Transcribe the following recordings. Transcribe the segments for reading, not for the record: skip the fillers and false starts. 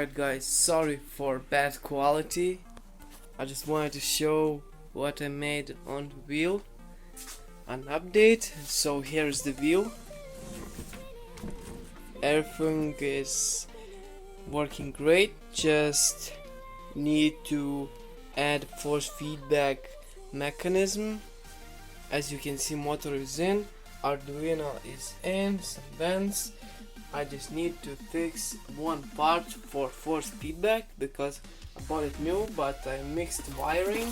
Alright guys, sorry for bad quality. I just wanted to show what I made on the wheel. An update, so here's the wheel. Everything is working great, just need to add force feedback mechanism. As you can see, motor is in, Arduino is in, some vents. I just need to fix one part for force feedback because I bought it new, but I mixed wiring,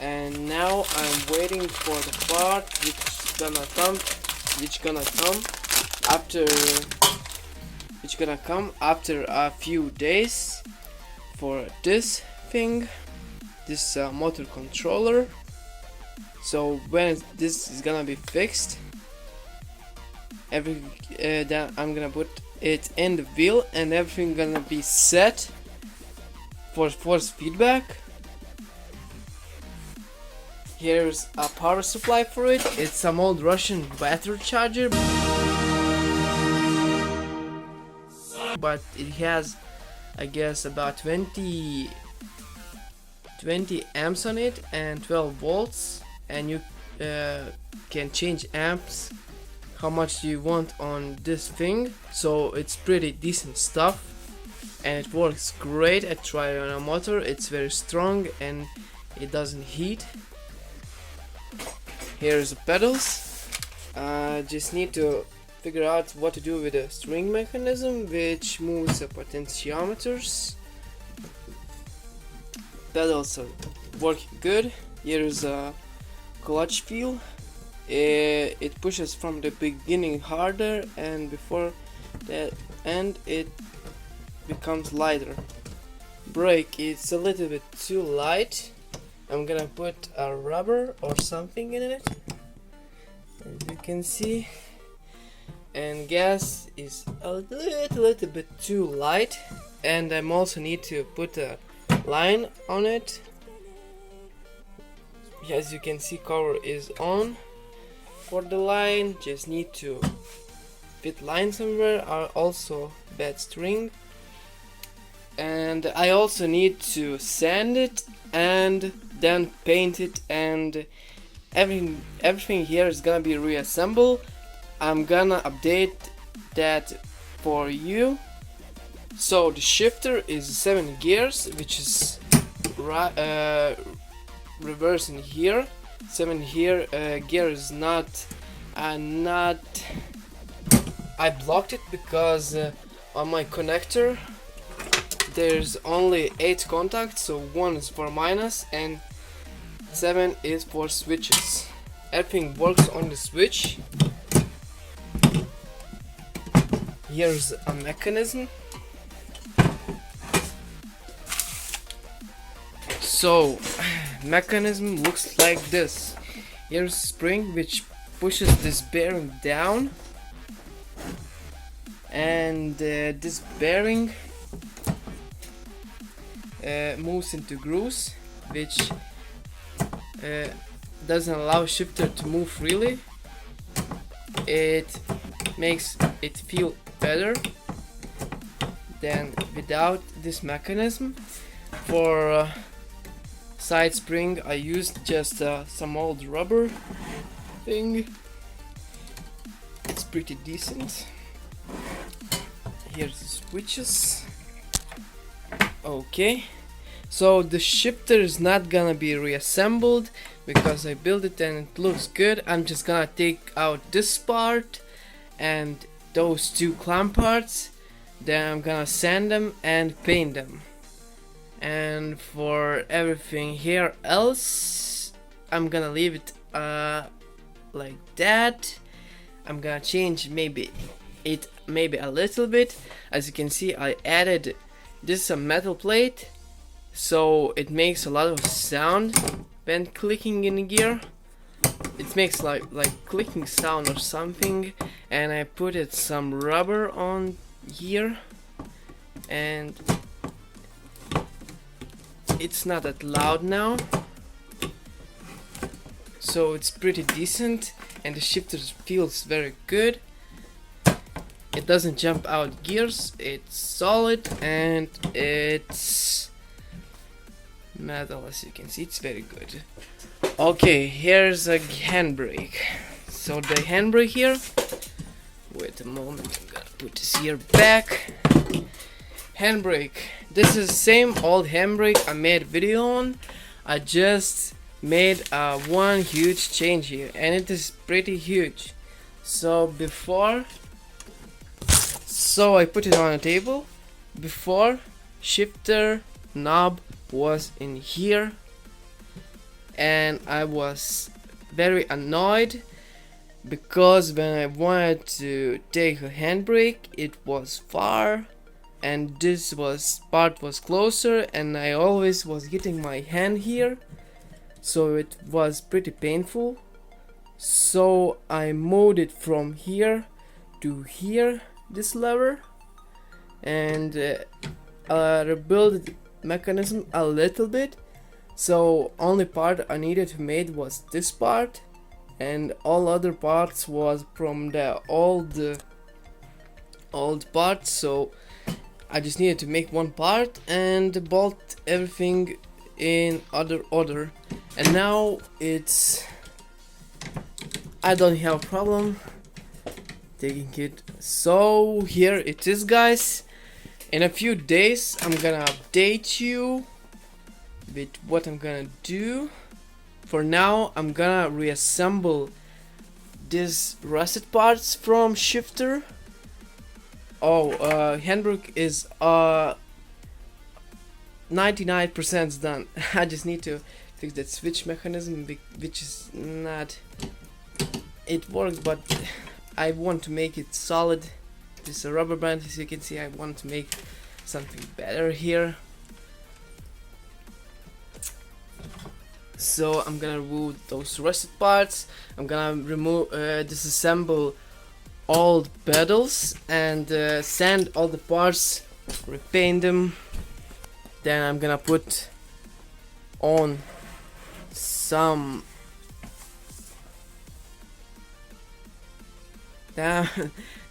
and now I'm waiting for the part which gonna come after a few days for this thing, this motor controller. So when this is gonna be fixed, then I'm gonna put it in the wheel and everything gonna be set for force feedback. Here's a power supply for it. It's some old Russian battery charger, but it has, I guess, about 20 amps on it and 12 volts, and you can change amps how much you want on this thing. So it's pretty decent stuff and it works great. I tried it on a motor, it's very strong and it doesn't heat. Here's the pedals. Just need to figure out what to do with the string mechanism which moves the potentiometers. Pedals are working good. Here's a clutch feel. It pushes from the beginning harder, and before that end it becomes lighter. Brake, it's a little bit too light. I'm gonna put a rubber or something in it, as you can see. And gas is a little bit too light, and I also need to put a line on it. As you can see, cover is on. For the line, just need to fit line somewhere. Also bad string, and I also need to sand it and then paint it, and everything here is gonna be reassembled. I'm gonna update that for you. So the shifter is 7 gears, which is reverse in here. 7 here gear is not I blocked it because on my connector there's only 8 contacts, so 1 is for minus and 7 is for switches. Everything works on the switch. Here's a mechanism. So mechanism looks like this. Here's a spring which pushes this bearing down, and this bearing moves into grooves, which doesn't allow shifter to move freely. It makes it feel better than without this mechanism. For side spring I used just some old rubber thing. It's pretty decent. Here's the switches. Okay, so the shifter is not gonna be reassembled because I built it and it looks good. I'm just gonna take out this part and those 2 clamp parts, then I'm gonna sand them and paint them. And for everything here else, I'm gonna leave it like that. I'm gonna change maybe a little bit. As you can see, I added this metal plate, so it makes a lot of sound when clicking in gear. It makes like clicking sound or something. And I put it some rubber on here, and it's not that loud now, so it's pretty decent, and the shifter feels very good. it doesn't jump out gears, it's solid and it's metal. As you can see, it's very good. Okay, here's a handbrake. So the handbrake here, wait a moment, I'm gonna put this here back. Handbrake, this is the same old handbrake I made a video on. I just made one huge change here, and it is pretty huge. So I put it on a table. Before, shifter knob was in here, and I was very annoyed because when I wanted to take a handbrake, it was far and this part was closer, and I always was hitting my hand here, so it was pretty painful. So I moved it from here to here, this lever, and rebuilt the mechanism a little bit. So only part I needed to make was this part, and all other parts was from the old parts. So I just needed to make one part and bolt everything in order, and now I don't have a problem taking it. So here it is, guys. In a few days I'm gonna update you with what I'm gonna do. For now I'm gonna reassemble these rusted parts from shifter. Handbrake is 99% done. I just need to fix that switch mechanism, which is not, it works, but I want to make it solid. This is a rubber band, as you can see. I want to make something better here. So I'm gonna remove those rusted parts. I'm gonna disassemble all the pedals and sand all the parts, repaint them. Then I'm gonna put on some then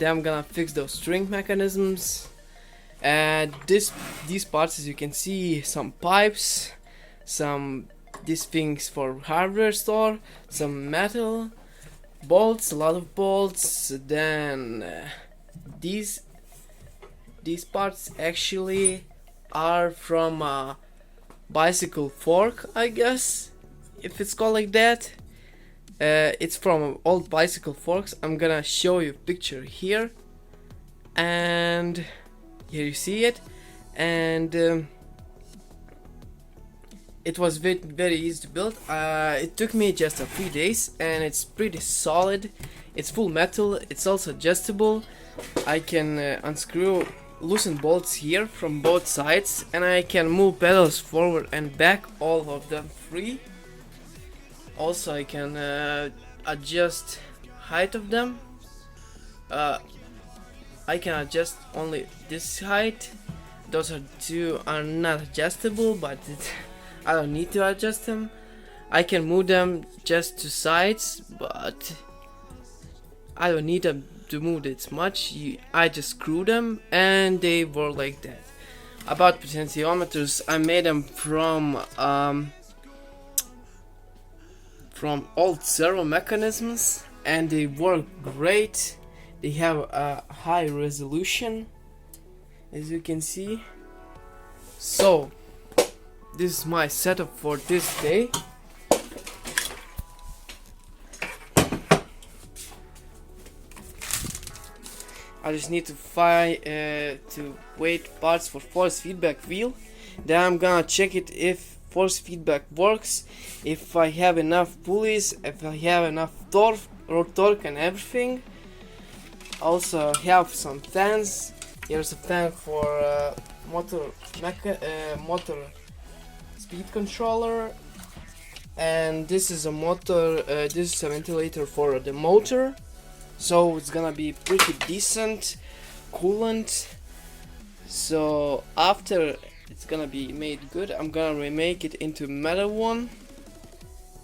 I'm gonna fix those string mechanisms, and these parts, as you can see, some pipes, these things for hardware store, some metal bolts, a lot of bolts. Then these parts actually are from a bicycle fork, I guess, if it's called like that. It's from old bicycle forks. I'm gonna show you a picture here, and here you see it. And it was very easy to build. It took me just a few days, and it's pretty solid. It's full metal. It's also adjustable. I can unscrew loosen bolts here from both sides, and I can move pedals forward and back, all of them free. Also I can adjust height of them. I can adjust only this height. Those two are not adjustable, but I don't need to adjust them. I can move them just to sides, but I don't need them to move this much. I just screw them and they work like that. About potentiometers, I made them from old servo mechanisms, and they work great. They have a high resolution, as you can see. So this is my setup for this day. I just need to wait parts for force feedback wheel. Then I'm gonna check it if force feedback works, if I have enough pulleys, if I have enough torque and everything. Also have some fans. Here's a fan for motor speed controller, and this is a motor. This is a ventilator for the motor. So it's gonna be pretty decent coolant. So after it's gonna be made good, I'm gonna remake it into metal one.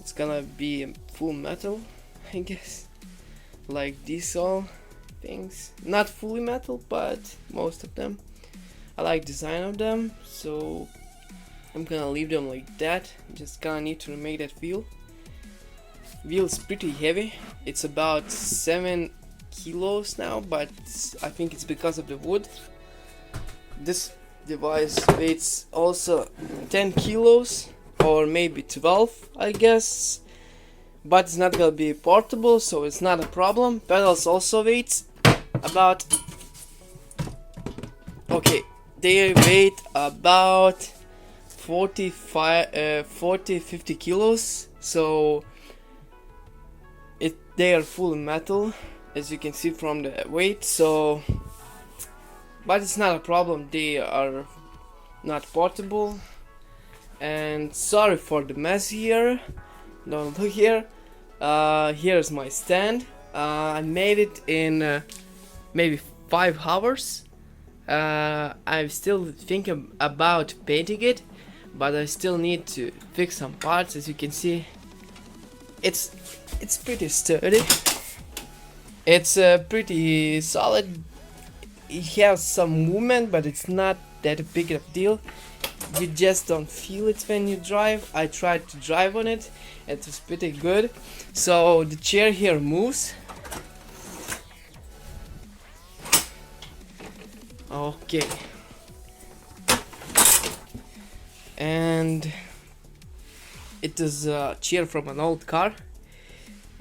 It's gonna be full metal, I guess, like this all. things. Not fully metal, but most of them. I like design of them, so I'm gonna leave them like that. Just gonna need to make that wheel. Wheel's pretty heavy. It's about 7 kilos now, but I think it's because of the wood. This device weighs also 10 kilos or maybe 12, I guess, but it's not gonna be portable, so it's not a problem. Pedals also weighs about, okay, they weight about 50 kilos, so they are full metal, as you can see from the weight. So but it's not a problem, they are not portable. And sorry for the mess here, don't look here. Here's my stand. I made it in maybe 5 hours. I'm still thinking about painting it, but I still need to fix some parts. As you can see, it's pretty sturdy, it's pretty solid. It has some movement, but it's not that big of a deal. You just don't feel it when you drive. I tried to drive on it, it was pretty good. So the chair here moves. Okay, and it is a chair from an old car.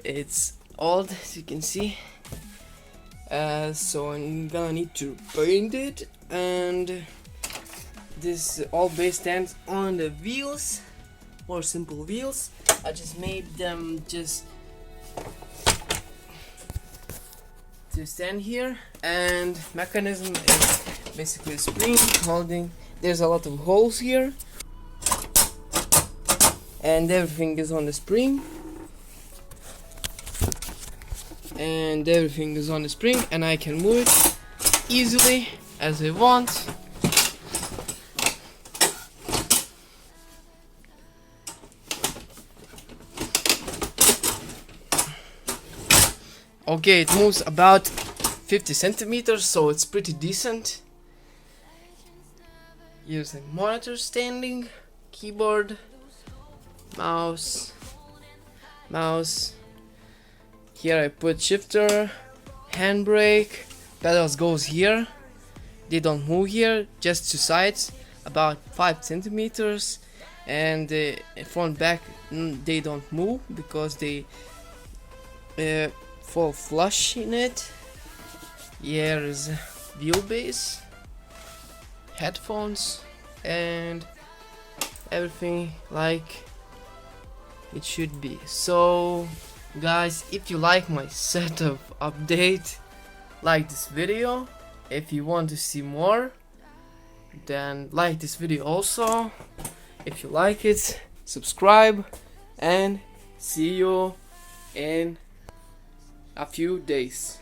It's old, as you can see. So I'm gonna need to paint it, and this all base stands on the wheels, more simple wheels. I just made them just to stand here, and mechanism is basically a spring holding. There's a lot of holes here, and everything is on the spring. And everything is on the spring, and I can move it easily as I want. Okay, it moves about 50 centimeters, so it's pretty decent. Here's a monitor standing, keyboard, mouse. Here I put shifter, handbrake, pedals goes here. They don't move here, just two sides, about 5 centimeters, and front back they don't move because they fall flush in it. Here is wheelbase, headphones, and everything like it should be. So guys, if you like my setup update, like this video. If you want to see more, then like this video also. If you like it, subscribe, and see you in a few days.